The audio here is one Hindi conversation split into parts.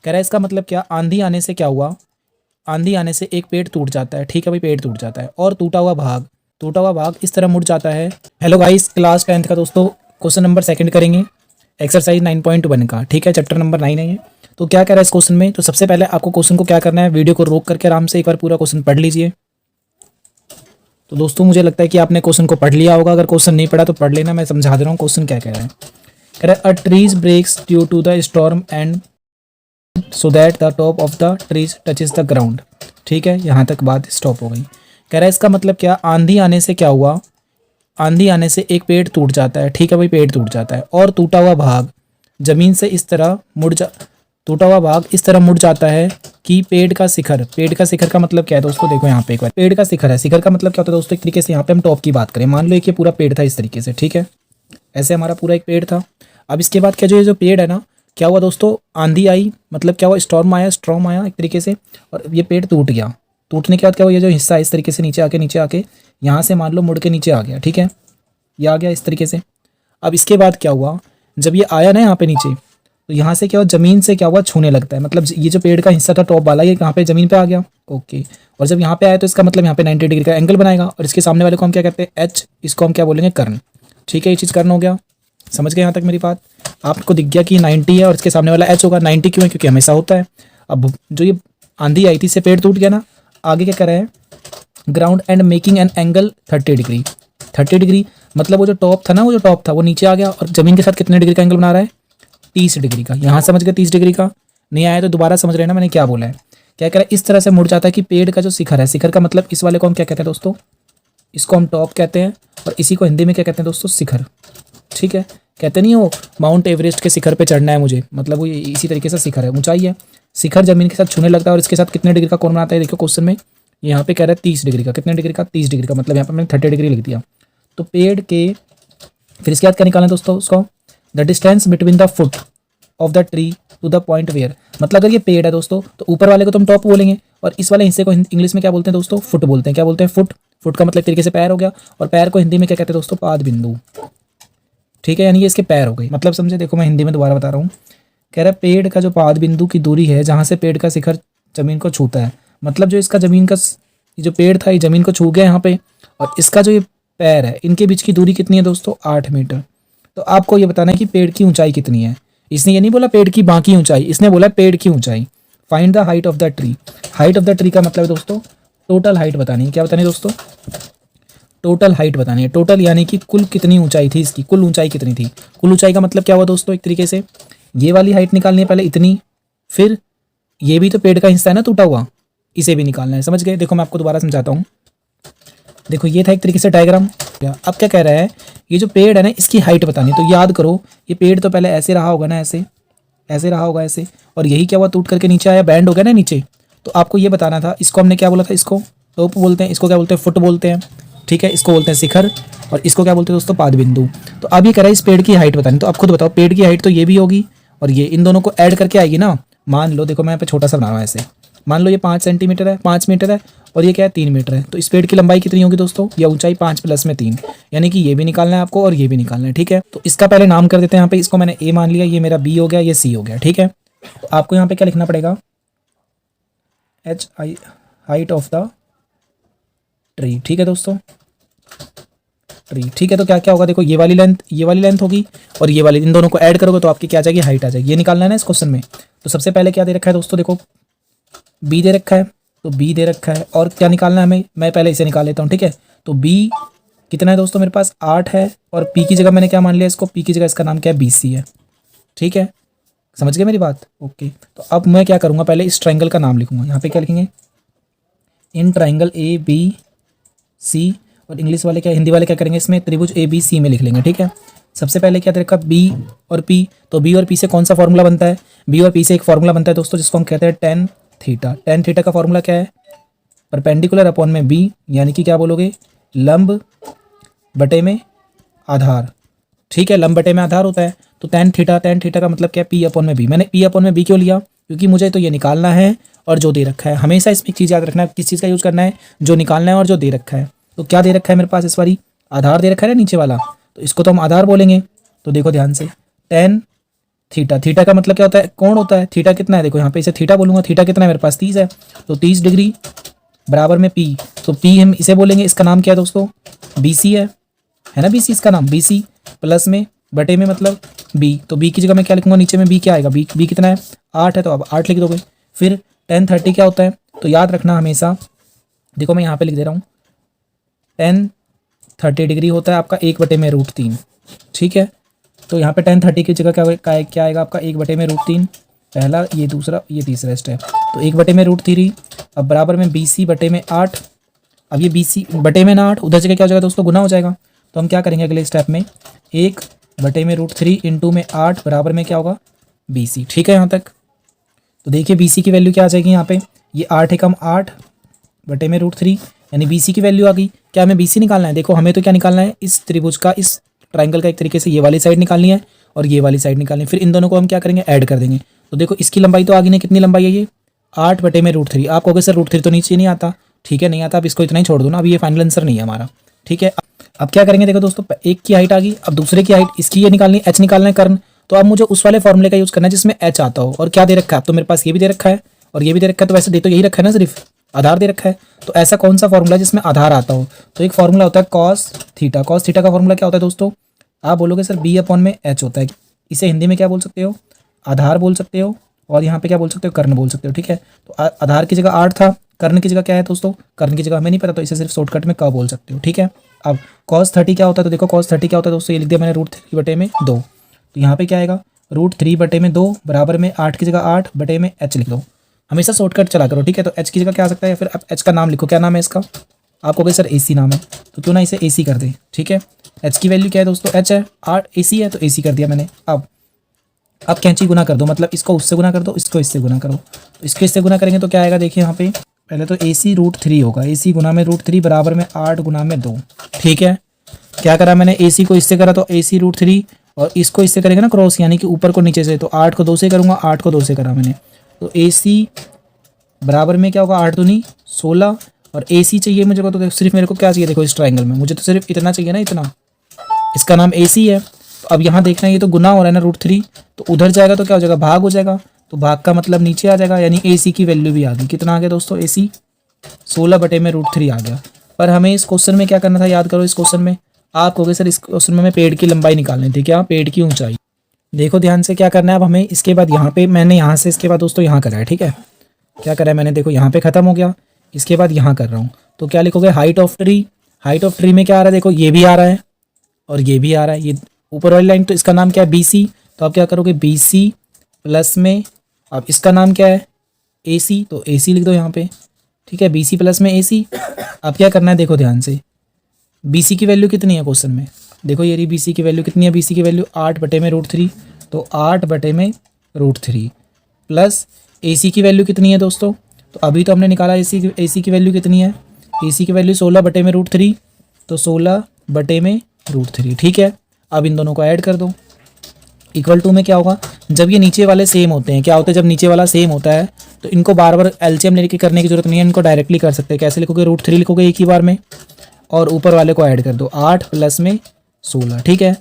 कह रहा है इसका मतलब क्या, आंधी आने से क्या हुआ, आंधी आने से एक पेड़ टूट जाता है। ठीक है भाई, पेड़ टूट जाता है और टूटा हुआ भाग इस तरह मुड़ जाता है। हेलो गाइस, क्लास 10th का दोस्तों क्वेश्चन नंबर सेकंड करेंगे, एक्सरसाइज 9.1 का। ठीक है, चैप्टर नंबर 9 है ये। तो क्या कह रहा है इस क्वेश्चन में, तो सबसे पहले आपको क्वेश्चन को क्या करना है, वीडियो को रोक करके आराम से एक बार पूरा क्वेश्चन पढ़ लीजिए। तो दोस्तों मुझे लगता है कि आपने क्वेश्चन को पढ़ लिया होगा, अगर क्वेश्चन नहीं पढ़ा तो पढ़ लेना, मैं समझा दे रहा हूँ क्वेश्चन क्या कह रहा है। कह रहा है a trees breaks due to the storm and so that the top of the trees touches the ground. ठीक है, यहाँ तक बात स्टॉप हो गई। कह रहा है इसका मतलब क्या, आंधी आने से क्या हुआ, आंधी आने से एक पेड़ टूट जाता है। ठीक है भाई, पेड़ टूट जाता है और टूटा हुआ भाग जमीन से इस तरह टूटा हुआ भाग इस तरह मुड़ जाता है कि पेड़ का शिखर का मतलब क्या है दोस्तों, देखो यहाँ पे एक बार पेड़ का शिखर है। शिखर का मतलब क्या होता है दोस्तों, एक तरीके से यहाँ पे हम टॉप की बात करें, मान लो एक ये पूरा पेड़ था इस तरीके से। ठीक है, ऐसे हमारा पूरा एक पेड़ था। अब इसके बाद क्या, जो ये जो पेड़ है ना, क्या हुआ दोस्तों, आंधी आई, मतलब क्या हुआ, स्टॉर्म आया एक तरीके से, और ये पेड़ टूट गया। टूटने के बाद क्या हुआ, ये जो हिस्सा है इस तरीके से नीचे आके यहाँ से मान लो मुड़ के नीचे आ गया। ठीक है, ये आ गया इस तरीके से। अब इसके बाद क्या हुआ, जब ये आया ना यहाँ पे नीचे, तो यहाँ से क्या हुआ, जमीन से क्या हुआ, छूने लगता है। मतलब ये जो पेड़ का हिस्सा था टॉप वाला, ये कहाँ पे, जमीन पे आ गया। ओके, और जब यहाँ पे आया तो इसका मतलब यहाँ पे 90 डिग्री का एंगल बनाएगा, और इसके सामने वाले को हम क्या कहते हैं, एच, इसको हम क्या बोलेंगे, कर्ण। ठीक है, ये चीज़ कर्ण हो गया। समझ गए यहाँ तक मेरी बात, आपको दिख गया कि 90 है और इसके सामने वाला एच होगा। 90 क्यों है, क्योंकि हमेशा होता है। अब जो ये आंधी आई थी, इससे पेड़ टूट गया ना, आगे क्या कर रहे हैं, ground and making an angle 30 degree. 30 degree मतलब वो जो टॉप था ना, वो नीचे आ गया और जमीन के साथ कितने डिग्री का एंगल बना रहा है, 30 डिग्री का। यहाँ समझ गए 30 डिग्री का, नहीं आया तो दोबारा समझ रहे ना मैंने क्या बोला है। क्या कह रहा है, इस तरह से मुड़ जाता है कि पेड़ का जो शिखर है, शिखर का मतलब इस वाले को हम क्या कहते हैं दोस्तों, इसको हम टॉप कहते हैं, और इसी को हिंदी में क्या कहते हैं दोस्तों, शिखर। ठीक है, कहते नहीं हो माउंट एवरेस्ट के शिखर पे चढ़ना है मुझे, मतलब वो इसी तरीके से शिखर है, ऊंचाई है। शिखर जमीन के साथ छूने लगता है और इसके साथ कितने डिग्री का कोण बनाता है, देखो क्वेश्चन में यहाँ पे कह रहा है 30 डिग्री का। कितने डिग्री का, 30 डिग्री का, मतलब यहाँ पे मैंने 30 डिग्री लिख दिया। तो पेड़ के, फिर इसके बाद क्या निकालना है दोस्तों, उसको the distance between the foot of the tree to the point where. मतलब अगर ये पेड़ है दोस्तों, तो ऊपर वाले को तो हम टॉप बोलेंगे, और इस वाले हिस्से को इंग्लिश में क्या बोलते हैं दोस्तों, फुट बोलते हैं। क्या बोलते हैं, फुट। फुट का मतलब तरीके से पैर हो गया, और पैर को हिंदी में क्या कहते हैं दोस्तों, पाद बिंदु। ठीक है, यानी कि इसके पैर हो गए, मतलब समझे। देखो मैं हिंदी में दोबारा बता रहा हूँ। कह रहा है पेड़ का जो पाद बिंदु की दूरी है, जहाँ से पेड़ का शिखर जमीन को छूता है, मतलब जो इसका जमीन का ये जो पेड़ था, ये जमीन को छू गया यहाँ पे, और इसका जो ये पैर है, इनके बीच की दूरी कितनी है दोस्तों, 8 मीटर। तो आपको ये बताना है कि पेड़ की ऊंचाई कितनी है। इसने ये नहीं बोला पेड़ की बाकी ऊंचाई, इसने बोला पेड़ की ऊंचाई। Find the height of the tree. Height of the tree का मतलब है दोस्तों, टोटल हाइट बतानी है। क्या बतानी है दोस्तों, टोटल हाइट बतानी है। टोटल यानी कि कुल कितनी ऊंचाई थी इसकी, कुल ऊंचाई कितनी थी। कुल ऊंचाई का मतलब क्या हुआ दोस्तों, एक तरीके से ये वाली हाइट निकालनी है पहले, इतनी, फिर ये भी तो पेड़ का हिस्सा है ना टूटा हुआ, इसे भी निकालना है। समझ गए, देखो मैं आपको दोबारा समझाता हूँ। देखो ये था एक तरीके से डायग्राम। अब क्या कह रहा है, ये जो पेड़ है ना, इसकी हाइट बतानी है। तो याद करो, ये पेड़ तो पहले ऐसे रहा होगा ना, ऐसे रहा होगा ऐसे, और यही क्या हुआ, टूट करके नीचे आया, बैंड हो गया ना नीचे। तो आपको ये बताना था, इसको हमने क्या बोला था, इसको टॉप बोलते हैं, इसको क्या बोलते हैं, फुट बोलते हैं। ठीक है, इसको बोलते हैं शिखर, और इसको क्या बोलते हैं दोस्तों, पाद बिंदु। तो अब ये कह रहा है इस पेड़ की हाइट बतानी। तो आप खुद बताओ, पेड़ की हाइट तो ये भी होगी और ये, इन दोनों को ऐड करके आएगी ना। मान लो, देखो मैं यहाँ पे छोटा सा बना रहा हूँ ऐसे, मान लो ये 5 सेंटीमीटर है, 5 मीटर है, और ये क्या है, 3 मीटर है। तो इस पेड़ की लंबाई कितनी होगी दोस्तों, या ऊंचाई 5 + 3, यानी कि ये भी निकालना है आपको और ये भी निकालना है। ठीक है, तो इसका पहले नाम कर देते हैं यहाँ पे, इसको मैंने ए मान लिया, ये मेरा बी हो गया, ये सी हो गया। ठीक है, तो आपको यहाँ पे क्या लिखना पड़ेगा, H I, height of the tree. ठीक है दोस्तों, ट्री। ठीक है, तो क्या क्या होगा, देखो ये वाली लेंथ होगी, और ये वाली, इन दोनों को ऐड करोगे तो आपकी क्या आ जाएगी, हाइट आ जाएगी। ये निकालना है ना इस क्वेश्चन में। तो सबसे पहले क्या दे रखा है दोस्तों, देखो बी दे रखा है, तो बी दे रखा है, और क्या निकालना है हमें, मैं पहले इसे निकाल लेता हूँ। ठीक है, तो बी कितना है दोस्तों, मेरे पास 8 है, और पी की जगह मैंने क्या मान लिया इसको, पी की जगह इसका नाम क्या है, BC है। ठीक है, समझ गए मेरी बात। ओके, तो अब मैं क्या करूँगा, पहले इस ट्राइंगल का नाम लिखूंगा। यहाँ पे क्या लिखेंगे, इन ट्राइंगल ABC, और इंग्लिश वाले क्या, हिंदी वाले क्या करेंगे, इसमें त्रिभुज ABC में लिख लेंगे। ठीक है, सबसे पहले क्या दे रखा, B और P। तो B और P से कौन सा फॉर्मूला बनता है, B और P से एक फॉर्मूला बनता है दोस्तों, जिसको हम कहते हैं tan थीटा। tan थीटा का फॉर्मूला क्या है, परपेंडिकुलर अपॉन में B, यानी कि क्या बोलोगे, लंब बटे में आधार। ठीक है, लंब बटे में आधार होता है। तो tan थीटा का मतलब क्या है, P/B। मैंने P/B क्यों लिया, क्योंकि मुझे तो ये निकालना है और जो दे रखा है। हमेशा इसमें एक चीज़ याद रखना है, किस चीज़ का यूज़ करना है, जो निकालना है और जो दे रखा है। तो क्या दे रखा है मेरे पास, इस बारी आधार दे रखा है ना नीचे वाला, तो इसको तो हम आधार बोलेंगे। तो देखो ध्यान से, tan थीटा। थीटा का मतलब क्या होता है, कोण होता है। थीटा कितना है, देखो यहाँ पे इसे थीटा बोलूंगा। थीटा कितना है मेरे पास, 30 है, तो 30 डिग्री बराबर में पी। तो पी हम इसे बोलेंगे, इसका नाम क्या है दोस्तों, बीसी है ना, बीसी इसका नाम, बीसी प्लस में बटे में मतलब बी। तो बी की जगह मैं क्या लिखूंगा, नीचे में बी क्या आएगा, बी कितना है, 8 है, तो अब 8 लिख दोगे। फिर tan 30 क्या होता है, तो याद रखना हमेशा, देखो मैं यहाँ पे लिख दे रहा हूँ, tan 30 डिग्री होता है आपका 1/√3। ठीक है, तो यहाँ पे tan 30 की जगह क्या आएगा आपका 1/√3, पहला, ये दूसरा, ये तीसरा स्टेप। तो 1/√3 अब बराबर में BC/8। अब ये BC बटे में ना 8, उधर जगह क्या हो जाएगा दोस्तों, गुना हो जाएगा। तो हम क्या करेंगे अगले स्टेप में, 1/√3 इंटू में 8 बराबर में क्या होगा, BC। ठीक है यहाँ तक। तो देखिए BC की वैल्यू क्या आ जाएगी यहाँ पे, ये 8 एकम 8/√3, यानी BC की वैल्यू आ गई। क्या हमें BC निकालना है, देखो हमें तो क्या निकालना है, इस त्रिभुज का, इस ट्राइंगल का एक तरीके से ये वाली साइड निकालनी है और ये वाली साइड निकालनी है। फिर इन दोनों को हम क्या करेंगे, ऐड कर देंगे। तो देखो इसकी लंबाई तो आगे नहीं, कितनी लंबाई है ये, 8/√3। आप कहोगे सर √3 तो नीचे नहीं आता, ठीक है नहीं आता, अब इसको इतना ही छोड़ दो ना, अब ये फाइनल आंसर नहीं है हमारा। ठीक है, अब क्या करेंगे, देखो दोस्तों एक की हाइट आ गई, अब दूसरे की हाइट, इसकी ये निकालनी, h निकालना है कर्ण। तो अब मुझे उस वाले फॉर्मूले का यूज करना है जिसमें h आता हो। और क्या दे रखा है, अब तो मेरे पास ये भी दे रखा है और ये भी दे रखा है, तो वैसे दे तो यही रखा है ना, सिर्फ आधार दे रखा है। तो ऐसा कौन सा फॉर्मूला जिसमें आधार आता हो, तो एक फॉर्मूला होता है cos थीटा। cos थीटा का फॉर्मूला क्या होता है दोस्तों, आप बोलोगे सर B/H होता है। इसे हिंदी में क्या बोल सकते हो, आधार बोल सकते हो, और यहाँ पे क्या बोल सकते हो, कर्ण बोल सकते हो। ठीक है, तो आधार की जगह 8 था, कर्ण की जगह क्या है दोस्तों, कर्ण की जगह हमें नहीं पता, तो इसे सिर्फ शॉर्टकट में क बोल सकते हो। ठीक है, अब cos 30 क्या होता है, तो देखो cos 30 क्या होता है दोस्तों, ये लिख दिया मैंने, √3/2। तो यहाँ पे क्या आएगा, √3/2 बराबर में 8 की जगह 8/h लिख दो। हमेशा शॉर्टकट चला करो। ठीक है, तो h की जगह क्या आ सकता है, फिर अब h का नाम लिखो, क्या नाम है इसका, आप कहोगे सर AC नाम है, तो क्यों ना इसे AC कर दे। ठीक है, h की वैल्यू क्या है दोस्तों, h है, 8 AC है, तो AC कर दिया मैंने। अब कैंची गुना कर दो, मतलब इसको उससे गुना कर दो, इसको इससे गुना करो। तो इसको इससे गुना करेंगे तो क्या आएगा, देखिए यहाँ पे पहले तो AC √3 होगा, AC गुना में √3 बराबर में 8 गुना में 2। ठीक है, क्या करा मैंने, AC को इससे करा तो AC √3, और इसको इससे करेंगे ना क्रॉस, यानी कि ऊपर को नीचे से, तो 8 को 2 से करूँगा, 8 को 2 से करा मैंने, तो AC बराबर में क्या होगा, 8 दूनी 16। और AC चाहिए मुझे को, तो सिर्फ मेरे को क्या चाहिए, देखो इस ट्राइंगल में मुझे तो सिर्फ इतना चाहिए ना, इतना, इसका नाम AC है। तो अब यहाँ देखना, ये तो गुना हो रहा है ना √3, तो उधर जाएगा तो क्या हो जाएगा, भाग हो जाएगा, तो भाग का मतलब नीचे आ जाएगा, यानी AC की वैल्यू भी आ गई। कितना आ गया दोस्तों, AC 16/√3 आ गया। पर हमें इस क्वेश्चन में क्या करना था, याद करो, इस क्वेश्चन में आप कहोगे सर इस क्वेश्चन में हमें पेड़ की लंबाई निकालनी थी, क्या, पेड़ की ऊंचाई। देखो ध्यान से क्या करना है, अब हमें इसके बाद यहाँ पे मैंने यहाँ से इसके बाद दोस्तों यहाँ करा है। ठीक है, क्या करा है मैंने, देखो यहाँ पे खत्म हो गया, इसके बाद यहाँ कर रहा हूँ, तो क्या लिखोगे, height of tree. Height of tree में क्या आ रहा है, देखो ये भी आ रहा है और ये भी आ रहा है, ये ऊपर वाली लाइन, तो इसका नाम क्या है, BC। तो आप क्या करोगे, BC प्लस में, अब इसका नाम क्या है, AC, तो AC लिख दो यहाँ पे। ठीक है, BC प्लस में AC। अब क्या करना है, देखो ध्यान से, BC की वैल्यू कितनी है क्वेश्चन में, देखो ये रही BC की वैल्यू कितनी है, BC की वैल्यू 8/√3, तो 8/√3 प्लस AC की वैल्यू कितनी है दोस्तों, तो अभी तो हमने निकाला AC की वैल्यू कितनी है, AC की वैल्यू 16/√3, तो 16/√3। ठीक है, अब इन दोनों को ऐड कर दो, इक्वल टू में क्या होगा, जब ये नीचे वाले सेम होते हैं, क्या होता है, जब नीचे वाला सेम होता है तो इनको बार बार एलसीएम लेके करने की जरूरत नहीं है, इनको डायरेक्टली कर सकते हैं। कैसे लिखोगे, √3 लिखोगे एक ही बार में, और ऊपर वाले को ऐड कर दो, 8 प्लस में 16। ठीक है,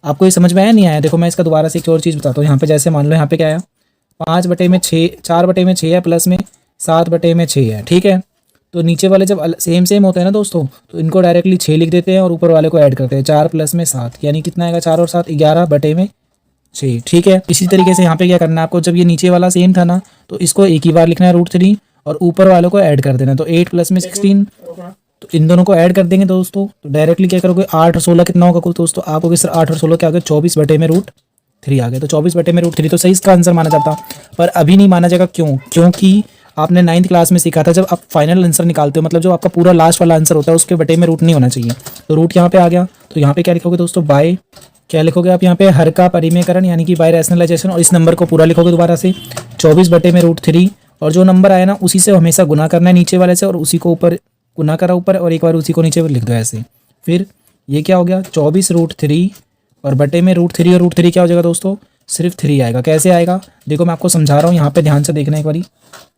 आपको ये समझ में आया नहीं आया, देखो मैं इसका दोबारा से एक और चीज़ बताता हूँ। यहाँ पे जैसे मान लो यहाँ पे क्या आया, 5/6, 4/6 है, प्लस में 7/6 है। ठीक है, तो नीचे वाले जब सेम होते हैं ना दोस्तों, तो इनको डायरेक्टली 6 लिख देते हैं और ऊपर वाले को ऐड करते हैं, 4 प्लस में 7, यानी कितना आएगा, 4 और 7 11/6। ठीक है, इसी तरीके से यहाँ पे क्या करना है आपको, जब ये नीचे वाला सेम था ना, तो इसको एक ही बार लिखना है √3 और ऊपर वालों को ऐड कर देना, तो 8 प्लस में 16। तो इन दोनों को ऐड कर देंगे दोस्तों, तो डायरेक्टली क्या करोगे, 8 और 16 कितना होगा कुल दोस्तों, आप कहोगे सर 8 और 16 क्या आ गया, 24/√3 आ गया। तो 24/√3 तो सही इसका आंसर माना जाता, पर अभी नहीं माना जाएगा। क्यों, क्योंकि आपने 9th क्लास में सीखा था, जब आप फाइनल आंसर निकालते हो, मतलब जो आपका पूरा लास्ट वाला आंसर होता है, उसके बटे में रूट नहीं होना चाहिए। तो रूट यहाँ पे आ गया, तो यहाँ पे क्या लिखोगे दोस्तों, बाय, क्या लिखोगे आप यहाँ पे, हर का परिमेयकरण यानी कि बाय रैशनलाइजेशन, और इस नंबर को पूरा लिखोगे दोबारा से 24/√3, और जो नंबर आया ना उसी से हमेशा गुना करना है नीचे वाले से, और उसी को ऊपर गुना करा ऊपर, और एक बार उसी को नीचे लिख दो ऐसे। फिर ये क्या हो गया, 24√3 और बटे में √3, और √3 क्या हो जाएगा दोस्तों, सिर्फ 3 आएगा। कैसे आएगा, देखो मैं आपको समझा रहा हूँ, यहाँ पे ध्यान से देखना एक बारी।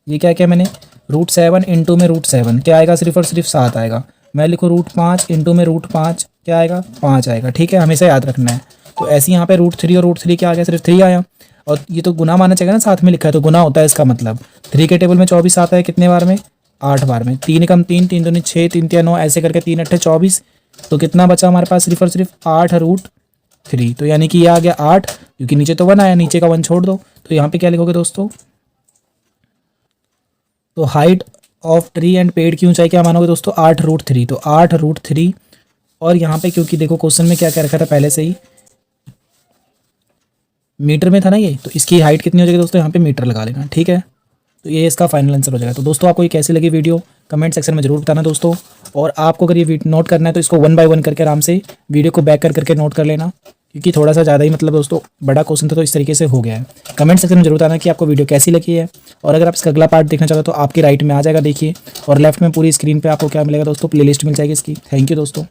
ये क्या किया मैंने, √7 इंटू में √7 क्या आएगा, सिर्फ और सिर्फ 7 आएगा। मैं लिखूँ √5 इंटू में √5 क्या आएगा, 5 आएगा। ठीक है, हमेशा याद रखना है। तो ऐसे यहाँ पे √3 और √3 क्या आ गया, सिर्फ 3 आया। और ये तो गुना माना चाहिए ना, साथ में लिखा है तो गुना होता है इसका मतलब। 3 के टेबल में 24 आता है कितने बार में, 8 बार में। 3 एकम 3, 3 दूनी 6, 3 तिया 9, ऐसे करके 3 अट्ठे 24। तो कितना बचा हमारे पास सिर्फ और सिर्फ 8√3। तो यानी कि ये आ गया 8, क्योंकि नीचे तो 1 आया, नीचे का 1 छोड़ दो। तो यहाँ पे क्या लिखोगे दोस्तों, तो हाइट ऑफ ट्री एंड पेड़ की ऊंचाई क्या मानोगे दोस्तों, 8√3। तो 8√3। और यहाँ पे क्योंकि देखो क्वेश्चन में क्या क्या रखा था पहले से ही, मीटर में था ना ये, तो इसकी हाइट कितनी हो जाएगी दोस्तों, यहाँ पे मीटर लगा लेना, ठीक है। तो ये इसका फाइनल आंसर हो जाएगा। तो दोस्तों आपको ये कैसी लगी वीडियो कमेंट सेक्शन में जरूर बताना दोस्तों। और आपको अगर ये नोट करना है तो इसको 1 बाय 1 करके आराम से वीडियो को बैक कर करके नोट कर लेना, क्योंकि थोड़ा सा ज़्यादा ही मतलब दोस्तों बड़ा क्वेश्चन था, तो इस तरीके से हो गया है। कमेंट सेक्शन में जरूर बताना कि आपको वीडियो कैसी लगी है। और अगर आप इसका अगला पार्ट देखना चाहते हो तो आपकी राइट में आ जाएगा, देखिए। और लेफ्ट में पूरी स्क्रीन पर आपको क्या मिलेगा दोस्तों, प्लेलिस्ट मिल जाएगी इसकी। थैंक यू दोस्तों।